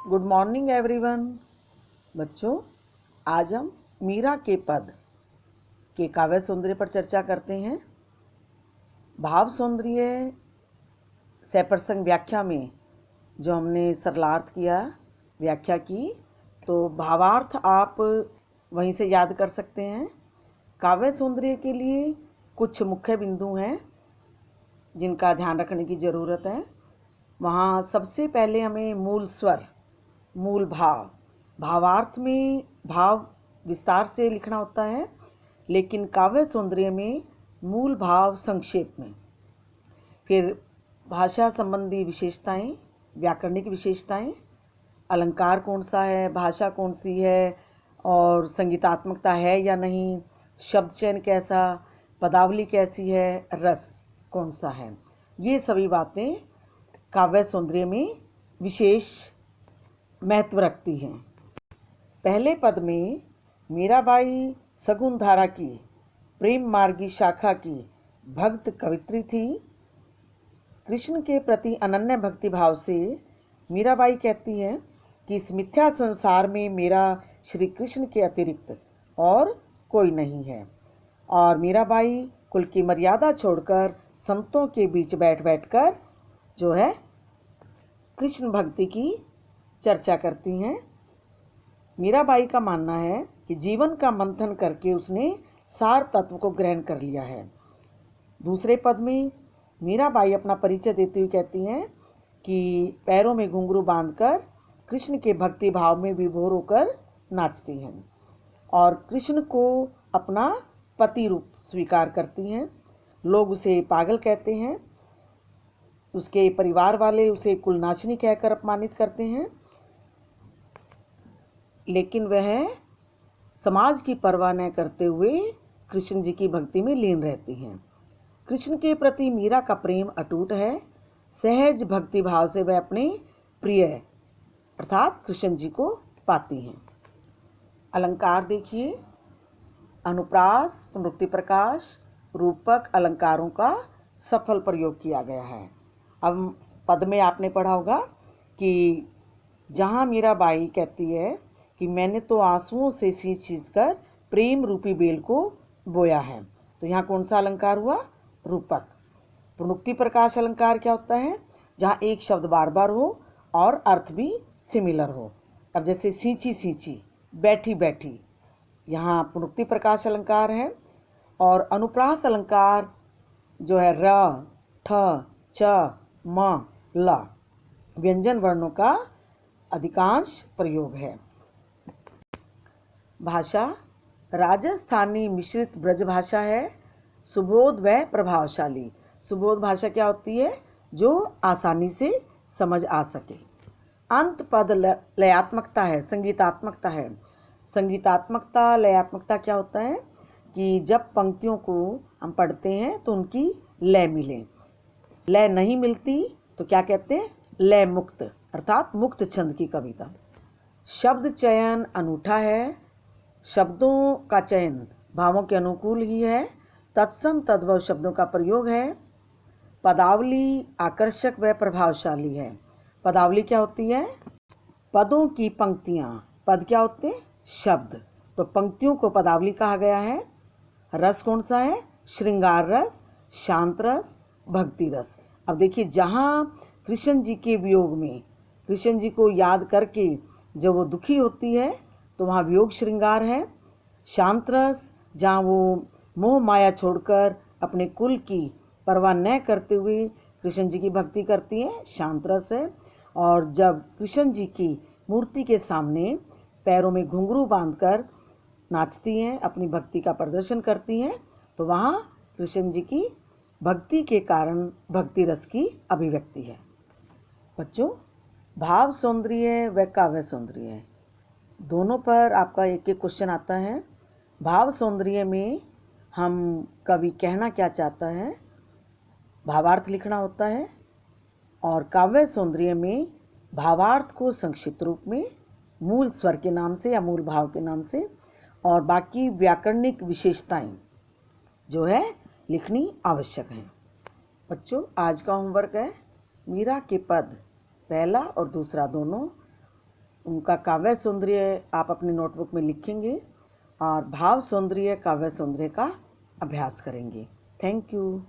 Good morning everyone. बच्चों, आज हम मीरा के पद के काव्य सौंदर्य पर चर्चा करते हैं। भाव सौंदर्य सप्रसंग व्याख्या में जो हमने सरलार्थ किया, व्याख्या की, तो भावार्थ आप वहीं से याद कर सकते हैं। काव्य सौंदर्य के लिए कुछ मुख्य बिंदु हैं जिनका ध्यान रखने की ज़रूरत है। वहाँ सबसे पहले हमें मूल स्वर, मूल भाव, भावार्थ में भाव विस्तार से लिखना होता है, लेकिन काव्य सौंदर्य में मूल भाव संक्षेप में। फिर भाषा संबंधी विशेषताएं, व्याकरणिक विशेषताएं, अलंकार कौन सा है, भाषा कौन सी है और संगीतात्मकता है या नहीं, शब्द चयन कैसा, पदावली कैसी है, रस कौन सा है, ये सभी बातें काव्य सौंदर्य में विशेष महत्व रखती हैं। पहले पद में मीराबाई सगुन धारा की प्रेम मार्गी शाखा की भक्त कवित्री थी। कृष्ण के प्रति अनन्य भक्ति भाव से मीराबाई कहती है कि इस मिथ्या संसार में मेरा श्री कृष्ण के अतिरिक्त और कोई नहीं है। और मीराबाई कुल की मर्यादा छोड़कर संतों के बीच बैठ बैठकर जो है कृष्ण भक्ति की चर्चा करती हैं। मीराबाई का मानना है कि जीवन का मंथन करके उसने सार तत्व को ग्रहण कर लिया है। दूसरे पद में मीराबाई अपना परिचय देते हुए कहती हैं कि पैरों में घुंघरू बांधकर कृष्ण के भक्ति भाव में विभोर होकर नाचती हैं और कृष्ण को अपना पति रूप स्वीकार करती हैं। लोग उसे पागल कहते हैं, उसके परिवार वाले उसे कुलनाचनी कहकर अपमानित करते हैं, लेकिन वह समाज की परवाह न करते हुए कृष्ण जी की भक्ति में लीन रहती हैं। कृष्ण के प्रति मीरा का प्रेम अटूट है। सहज भक्ति भाव से वह अपने प्रिय अर्थात कृष्ण जी को पाती हैं। अलंकार देखिए, अनुप्रास, पुनरुक्ति प्रकाश, रूपक अलंकारों का सफल प्रयोग किया गया है। अब पद में आपने पढ़ा होगा कि जहाँ मीराबाई कहती है कि मैंने तो आंसुओं से सींच सींच कर प्रेम रूपी बेल को बोया है, तो यहाँ कौन सा अलंकार हुआ? रूपक। पुनरुक्ति प्रकाश अलंकार क्या होता है? जहाँ एक शब्द बार बार हो और अर्थ भी सिमिलर हो। अब जैसे सींची सींची, बैठी बैठी, यहाँ पुनरुक्ति प्रकाश अलंकार है। और अनुप्रास अलंकार जो है र, ठ, च, म, ल व्यंजन वर्णों का अधिकांश प्रयोग है। भाषा राजस्थानी मिश्रित ब्रज भाषा है, सुबोध व प्रभावशाली। सुबोध भाषा क्या होती है? जो आसानी से समझ आ सके। अंत पद लयात्मकता है, संगीतात्मकता है। संगीतात्मकता, लयात्मकता क्या होता है कि जब पंक्तियों को हम पढ़ते हैं तो उनकी लय मिले। लय नहीं मिलती तो क्या कहते हैं? लय मुक्त, अर्थात मुक्त छंद की कविता। शब्द चयन अनूठा है, शब्दों का चयन भावों के अनुकूल ही है। तत्सम तद्भव शब्दों का प्रयोग है। पदावली आकर्षक व प्रभावशाली है। पदावली क्या होती है? पदों की पंक्तियाँ। पद क्या होते हैं? शब्द। तो पंक्तियों को पदावली कहा गया है। रस कौन सा है? श्रृंगार रस, शांत रस, भक्ति रस। अब देखिए, जहाँ कृष्ण जी के वियोग में कृष्ण जी को याद करके जब वो दुखी होती है तो वहाँ वियोग श्रृंगार है। शांत रस, जहाँ वो मोह माया छोड़कर अपने कुल की परवाह न करते हुए कृष्ण जी की भक्ति करती हैं, शांत रस है। और जब कृष्ण जी की मूर्ति के सामने पैरों में घुंघरू बांधकर नाचती हैं, अपनी भक्ति का प्रदर्शन करती हैं, तो वहाँ कृष्ण जी की भक्ति के कारण भक्ति रस की अभिव्यक्ति है। बच्चों, भाव सौंदर्य व काव्य सौंदर्य दोनों पर आपका एक एक क्वेश्चन आता है। भाव सौंदर्य में हम कवि कहना क्या चाहता है, भावार्थ लिखना होता है। और काव्य सौंदर्य में भावार्थ को संक्षिप्त रूप में मूल स्वर के नाम से या मूल भाव के नाम से और बाकी व्याकरणिक विशेषताएं जो है लिखनी आवश्यक है। बच्चों, आज का होमवर्क है मीरा के पद पहला और दूसरा दोनों उनका काव्य सौंदर्य आप अपने नोटबुक में लिखेंगे और भाव सौंदर्य काव्य सौंदर्य का अभ्यास करेंगे। Thank you.